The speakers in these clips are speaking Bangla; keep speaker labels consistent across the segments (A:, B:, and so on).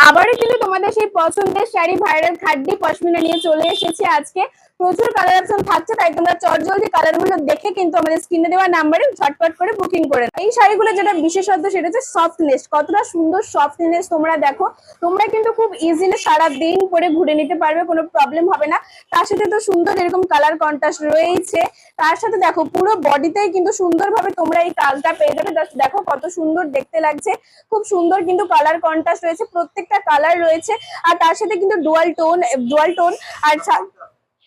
A: আবারও কিন্তু তোমাদের সেই পছন্দের শাড়ি ভাইরাল খাড্ডি পশমিনা নিয়ে চলে এসেছি আজকে। প্রচুর কালার অপশন থাকছে, তাই তোমরা চটজলদি কালার গুলো দেখে কিন্তু আমাদের স্ক্রিনে দেওয়া নাম্বারে ঝটপট করে বুকিং করে নাও। এই শাড়িগুলো যেটা বিশেষত্ব সেটা হচ্ছে সফটনেস, কতটা সুন্দর সফটনেস তোমরা দেখো। তোমরা কিন্তু খুব ইজিলি সারা দিন পরে ঘুরে নিতে পারবে, কোনো প্রবলেম হবে না। তার সাথে তো সুন্দর এরকম কালার কন্ট্রাস্ট রয়েছে। তার সাথে দেখো পুরো বডিতেই কিন্তু সুন্দরভাবে তোমরা এই কাজটা পেয়ে যাবে। জাস্ট দেখো কত সুন্দর দেখতে লাগছে, খুব সুন্দর কিন্তু কালার কন্ট্রাস্ট রয়েছে, প্রত্যেকটা কালার রয়েছে। আর তার সাথে কিন্তু ডুয়াল টোন আর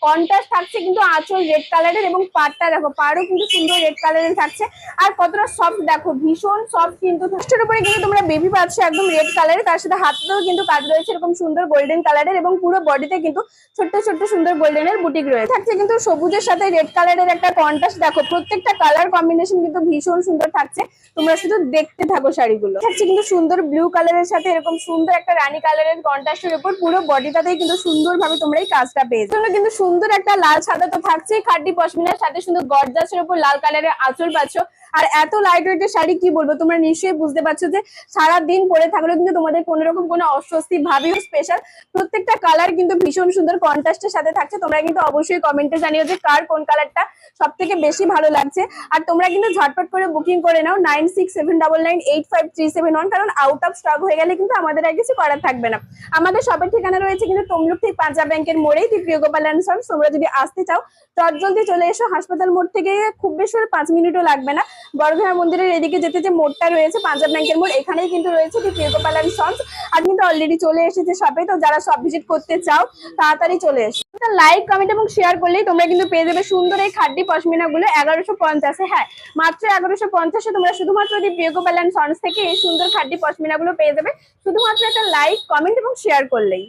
A: কন্ট্রাস্ট থাকছে কিন্তু আঁচল রেড কালারের, এবং পাড়টা দেখো পাড়ও কিন্তু সুন্দর রেড কালারের থাকছে। আর কতটা সফট দেখো, ভীষণ সফট কিন্তু। ফার্স্টের উপরে কিন্তু তোমরা বেবি পাচ্ছ একদম রেড কালারের, তার সাথে হাতেও কিন্তু কাজ রয়েছে এরকম সুন্দর গোল্ডেন কালারের, এবং পুরো বডিতে কিন্তু ছোট্ট ছোট্ট সুন্দর গোল্ডেনের বুটিক রয়েছে। থাকছে কিন্তু সবুজের সাথে রেড কালারের একটা কন্ট্রাস্ট, দেখো প্রত্যেকটা কালার কম্বিনেশন কিন্তু ভীষণ সুন্দর থাকছে। তোমরা শুধু দেখতে থাকো শাড়িগুলো। থাকছে কিন্তু সুন্দর ব্লু কালারের সাথে এরকম সুন্দর একটা রানী কালারের কন্ট্রাস্টের উপর পুরো বডিটাতেই কিন্তু সুন্দরভাবে তোমরা এই কাজটা পেয়েছো। কিন্তু সুন্দর একটা লাল সাদা তো থাকছেই, খাড্ডি পশমিনার সাথে সুন্দর গর্জাসের উপর লাল কালারের আঁচল পাচ্ছ। আর এত লাইট ওয়েটের শাড়ি কি বলবো, তোমরা নিশ্চয়ই বুঝতে পারছো যে সারা দিন পরে থাকলেও কিন্তু তোমাদের কোনো রকম কোনো অস্বস্তি ভাবেও স্পেশাল। প্রত্যেকটা কালার কিন্তু ভীষণ সুন্দর কন্ট্রাস্টের সাথে থাকছে। তোমরা কিন্তু অবশ্যই কমেন্টে জানিও যে কার কোন কালারটা সব থেকে বেশি ভালো লাগছে। আর তোমরা কিন্তু ঝটপট করে বুকিং করে নাও 9679985371, কারণ আউট অফ স্টক হয়ে গেলে কিন্তু আমাদের আর কিছু করার থাকবে না। আমাদের শপের ঠিকানা রয়েছে কিন্তু তমলুক ঠিক পাঞ্জাব ব্যাংকের মোড়েই, প্রিয় গোপাল অ্যান্ড সন্স। তোমরা যদি আসতে চাও চটজলদি চলে এসো। হাসপাতাল মোড় থেকে খুব বেশি 5 মিনিটও লাগবে না। বড়ঘরা মন্দিরের এদিকে যেতে যে মোড়টা রয়েছে পাঞ্জাব ব্যাংকের মোড়, এখানেই কিন্তু রয়েছে প্রিয় গোপাল অ্যান্ড সন্স। আর কিন্তু অলরেডি চলে এসেছে শপে, তো যারা শপ ভিজিট করতে চাও তাড়াতাড়ি চলে এসো। লাইক কমেন্ট এবং শেয়ার করলেই তোমরা কিন্তু পেয়ে যাবে সুন্দর এই খাড্ডি পশমিনা গুলো 1150। হ্যাঁ, মাত্র 1150-এ তোমরা শুধুমাত্র প্রিয় গোপাল অ্যান্ড সন্স থেকে এই সুন্দর খাড্ডি পশমিনা গুলো পেয়ে যাবে, শুধুমাত্র একটা লাইক কমেন্ট এবং শেয়ার করলেই।